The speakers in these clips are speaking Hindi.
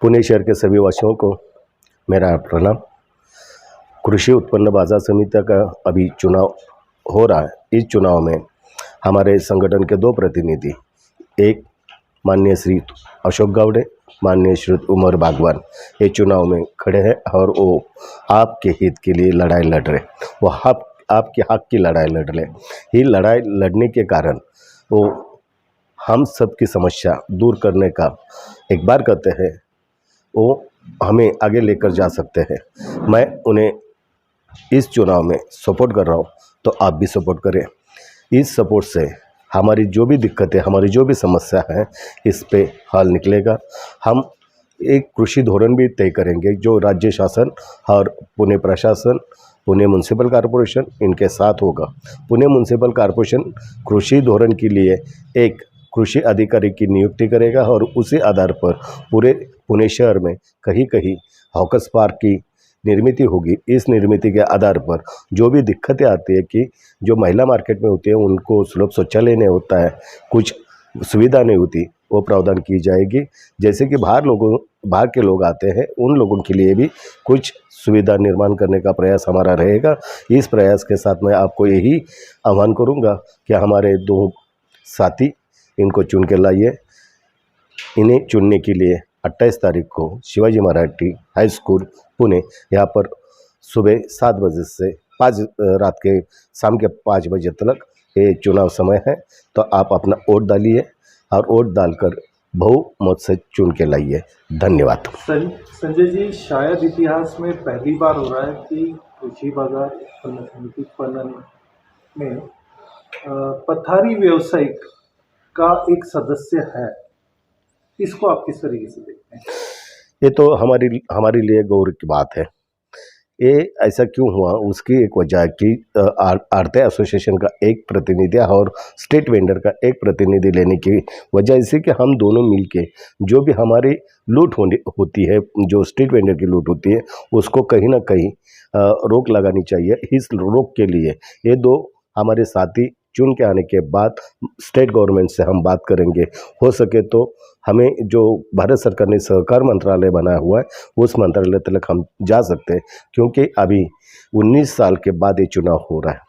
पुणे शहर के सभी वासियों को मेरा प्रणाम। कृषि उत्पन्न बाजार समिति का अभी चुनाव हो रहा है। इस चुनाव में हमारे संगठन के दो प्रतिनिधि, एक माननीय श्री अशोक गावड़े, माननीय श्री उमर बागवान, ये चुनाव में खड़े हैं और वो आपके हित के लिए लड़ाई लड़ रहे। वो आपके हक की लड़ाई लड़ रहे। ये लड़ाई लड़ने के कारण वो हम सब की समस्या दूर करने का एक बार कहते हैं, वो हमें आगे लेकर जा सकते हैं। मैं उन्हें इस चुनाव में सपोर्ट कर रहा हूँ, तो आप भी सपोर्ट करें। इस सपोर्ट से हमारी जो भी दिक्कतें, हमारी जो भी समस्या है, इस पे हल निकलेगा। हम एक कृषि धोरण भी तय करेंगे जो राज्य शासन और पुणे प्रशासन, पुणे म्युनिसिपल कॉरपोरेशन इनके साथ होगा। पुणे म्युनिसिपल कॉरपोरेशन कृषि धोरण के लिए एक कृषि अधिकारी की नियुक्ति करेगा और उसी आधार पर पूरे पुणे शहर में कहीं कहीं हॉकर्स पार्क की निर्मित होगी। इस निर्मित के आधार पर जो भी दिक्कतें आती है कि जो महिला मार्केट में होती है उनको सुलभ शौचालय नहीं होता है, कुछ सुविधा नहीं होती, वो प्रावधान की जाएगी। जैसे कि बाहर के लोग आते हैं, उन लोगों के लिए भी कुछ सुविधा निर्माण करने का प्रयास हमारा रहेगा। इस प्रयास के साथ मैं आपको यही आह्वान करूंगा कि हमारे दो साथी इनको चुन के लाइए। इन्हें चुनने के लिए 28 तारीख को शिवाजी मराठी हाई स्कूल पुणे, यहाँ पर सुबह 7 बजे से रात के शाम के 5 बजे तक ये चुनाव समय है। तो आप अपना वोट डालिए और वोट डालकर बहुमत से चुन के लाइए। धन्यवाद। संजय जी, शायद इतिहास में पहली बार हो रहा है कि कृषि बाजार उत्पन्न समिति पणन में पथारी व्यवसायिक का एक सदस्य है। इसको आप किस तरीके से देखते हैं? ये तो हमारे लिए गौरव की बात है। ये ऐसा क्यों हुआ, उसकी एक वजह कि आढ़ती एसोसिएशन का एक प्रतिनिधि और स्टेट वेंडर का एक प्रतिनिधि लेने की वजह इसी कि हम दोनों मिलके जो भी हमारी लूट होती है, जो स्ट्रीट वेंडर की लूट होती है, उसको कहीं ना कहीं रोक लगानी चाहिए। इस रोक के लिए ये दो हमारे साथी चुन के आने के बाद स्टेट गवर्नमेंट से हम बात करेंगे। हो सके तो हमें जो भारत सरकार ने सहकार मंत्रालय बनाया हुआ है, उस मंत्रालय तक हम जा सकते हैं, क्योंकि अभी 19 साल के बाद ये चुनाव हो रहा है।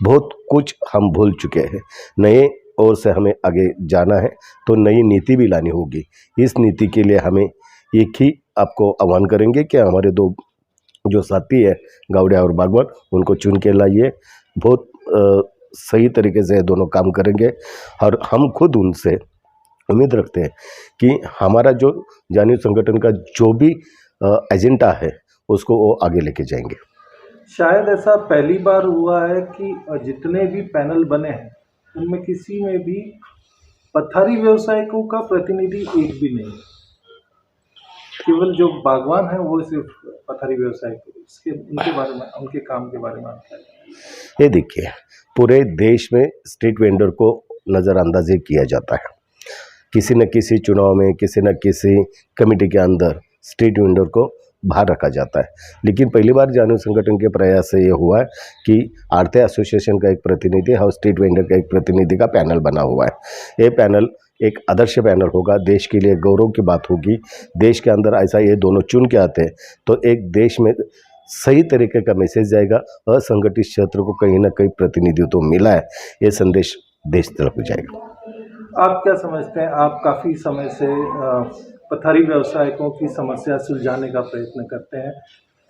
बहुत कुछ हम भूल चुके हैं। नए ओर से हमें आगे जाना है, तो नई नीति भी लानी होगी। इस नीति के लिए हमें एक ही आपको आह्वान करेंगे कि हमारे दो जो साथी है गावड़े और बागवान, उनको चुन के लाइए। बहुत सही तरीके से दोनों काम करेंगे और हम खुद उनसे उम्मीद रखते हैं कि हमारा जो जानीव संगठन का जो भी एजेंडा है उसको वो आगे लेके जाएंगे। शायद ऐसा पहली बार हुआ है कि जितने भी पैनल बने हैं उनमें किसी में भी पथारी व्यवसायिकों का प्रतिनिधि एक भी नहीं, केवल जो बागवान है वो सिर्फ पथारी व्यवसायिक। उनके बारे में, उनके काम के बारे में आप क्या कहेंगे? ये देखिए, पूरे देश में स्ट्रीट वेंडर को नज़रअंदाज किया जाता है। किसी न किसी चुनाव में, किसी न किसी कमेटी के अंदर स्ट्रीट वेंडर को बाहर रखा जाता है। लेकिन पहली बार जानीव संगठन के प्रयास से ये हुआ है कि आढ़ती एसोसिएशन का एक प्रतिनिधि और स्ट्रीट वेंडर का एक प्रतिनिधि का पैनल बना हुआ है। ये पैनल एक आदर्श पैनल होगा, देश के लिए गौरव की बात होगी। देश के अंदर ऐसा ये दोनों चुन के आते हैं तो एक देश में सही तरीके का मैसेज जाएगा। असंगठित क्षेत्र को कहीं ना कहीं प्रतिनिधित्व तो मिला है, ये संदेश देश तक जाएगा। आप क्या समझते हैं? आप काफ़ी समय से पथारी व्यवसायिकों की समस्या सुलझाने का प्रयत्न करते हैं।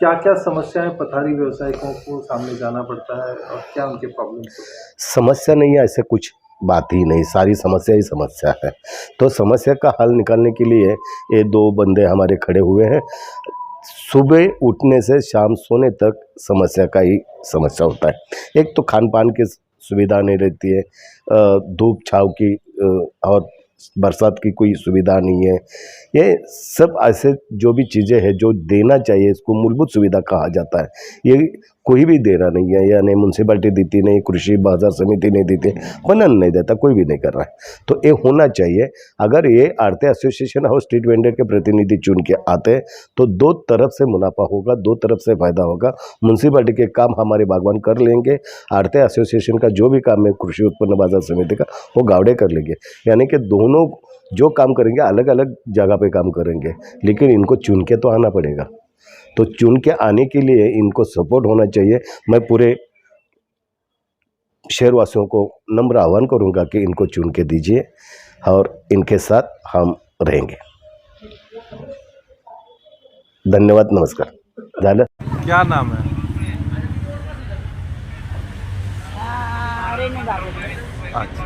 क्या क्या समस्याएं पथारी व्यवसायिकों को सामने जाना पड़ता है और क्या उनके प्रॉब्लम्स होते हैं? समस्या नहीं है, ऐसे कुछ बात ही नहीं, सारी समस्या ही समस्या है। तो समस्या का हल निकालने के लिए ये दो बंदे हमारे खड़े हुए हैं। सुबह उठने से शाम सोने तक समस्या का ही समस्या होता है। एक तो खान पान की सुविधा नहीं रहती है, धूप छाँव की और बरसात की कोई सुविधा नहीं है। ये सब ऐसे जो भी चीज़ें हैं जो देना चाहिए, इसको मूलभूत सुविधा कहा जाता है, ये कोई भी दे रहा नहीं है। यानी म्यूनसिपैलिटी देती नहीं, कृषि बाजार समिति नहीं देती, पणन नहीं देता, कोई भी नहीं कर रहा है। तो ये होना चाहिए। अगर ये आढ़ती एसोसिएशन और स्ट्रीट वेंडर के प्रतिनिधि चुन के आते हैं तो दो तरफ से मुनाफा होगा, दो तरफ से फायदा होगा। म्यूनसिपैलिटी के काम हमारे बागवान कर लेंगे, आढ़ती एसोसिएशन का जो भी काम है कृषि उत्पन्न बाजार समिति का वो गावड़े कर लेंगे। यानी कि दोनों जो काम करेंगे अलग अलग जगह पे काम करेंगे, लेकिन इनको चुन के तो आना पड़ेगा। तो चुन के आने के लिए इनको सपोर्ट होना चाहिए। मैं पूरे शहरवासियों को नम्र आह्वान करूंगा कि इनको चुन के दीजिए और इनके साथ हम रहेंगे। धन्यवाद, नमस्कार। झालं? क्या नाम है? रेणु बाबू, अच्छा।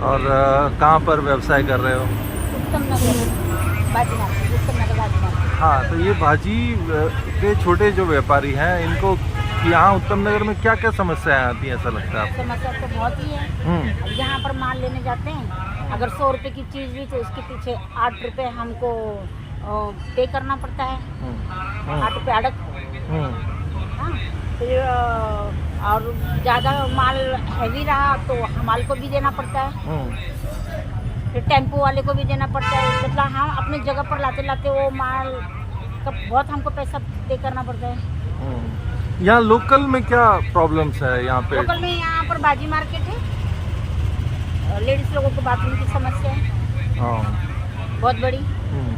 और कहाँ पर व्यवसाय कर रहे हो? उत्तम नगर भाजी मार्केट, उत्तम नगर भाजी मार्केट। हाँ, तो ये भाजी के छोटे जो व्यापारी हैं इनको यहाँ उत्तम नगर में क्या क्या समस्याएं आती हैं, ऐसा लगता है आपको? समस्या तो बहुत ही है। अब यहाँ पर माल लेने जाते हैं, अगर 100 रुपये की चीज़ भी तो उसके पीछे 8 रुपये हमको पे करना पड़ता है। 8 रुपये अड़क। हाँ, फिर और ज़्यादा माल हैवी रहा तो हमाल को भी देना पड़ता है, फिर टेम्पो वाले को भी देना पड़ता है। मतलब हम अपनी जगह पर लाते लाते वो माल का बहुत हमको पैसा पे करना पड़ता है। यहाँ लोकल में क्या प्रॉब्लम्स है यहाँ पे? लोकल में यहाँ पर भाजी मार्केट है, लेडीज लोगों को बाथरूम की समस्या है बहुत बड़ी,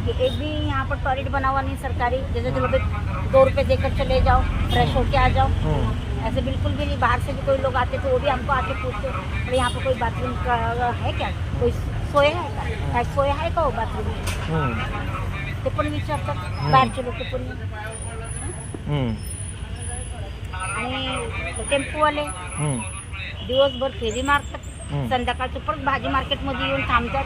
कि एक भी यहाँ पर टॉयलेट बना हुआ नहीं सरकारी। जैसे चलो भाई 2 रुपये देकर चले जाओ, फ्रेश होके आ जाओ, ऐसे बिल्कुल भी नहीं। बाहर से भी कोई लोग आते तो वो भी हमको आके पूछते अरे यहाँ पर कोई बाथरूम का है क्या, कोई सोया है का, सोया है का वो बाथरूम, ते पण विचारतात बाहेरचे लोक पण। आणि टेम्पोवाले दिवसभर फेरी मारतात, संध्याकाळचं परत भाजी मार्केटमध्ये येऊन थांबतात।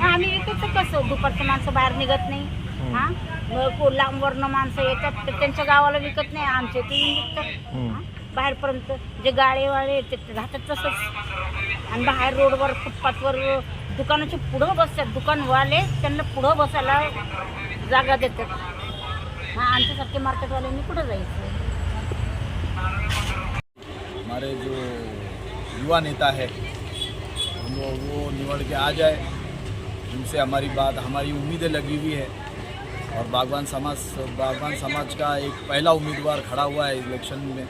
आम्ही विकतो कसं? दुपारचं माणसं बाहेर निघत नाही, हां, मग लांबवरनं माणसं येतात तर त्यांच्या गावाला विकत नाही, आमच्या इथे येऊन विकतात बाहेरपर्यंत। जे गाळेवाळे ते राहतात तसंच, आणि बाहेर रोडवर फुटपाथवर दुकानाच्या पुढं बसतात दुकानवाले, त्यांना पुढं बसायला जागा देतात। हां, आमच्यासारखे मार्केटवाल्यांनी कुठं जायचं? हमारे जो युवा नेता है वो निवड़ के आ जाए, उनसे हमारी बात, हमारी उम्मीदें लगी हुई है। और बागवान समाज का एक पहला उम्मीदवार खड़ा हुआ है इलेक्शन में।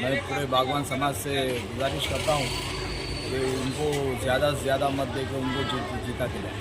मैं पूरे बागवान समाज से गुजारिश करता हूँ कि उनको ज़्यादा से ज़्यादा मत देकर उनको जीता के लाए।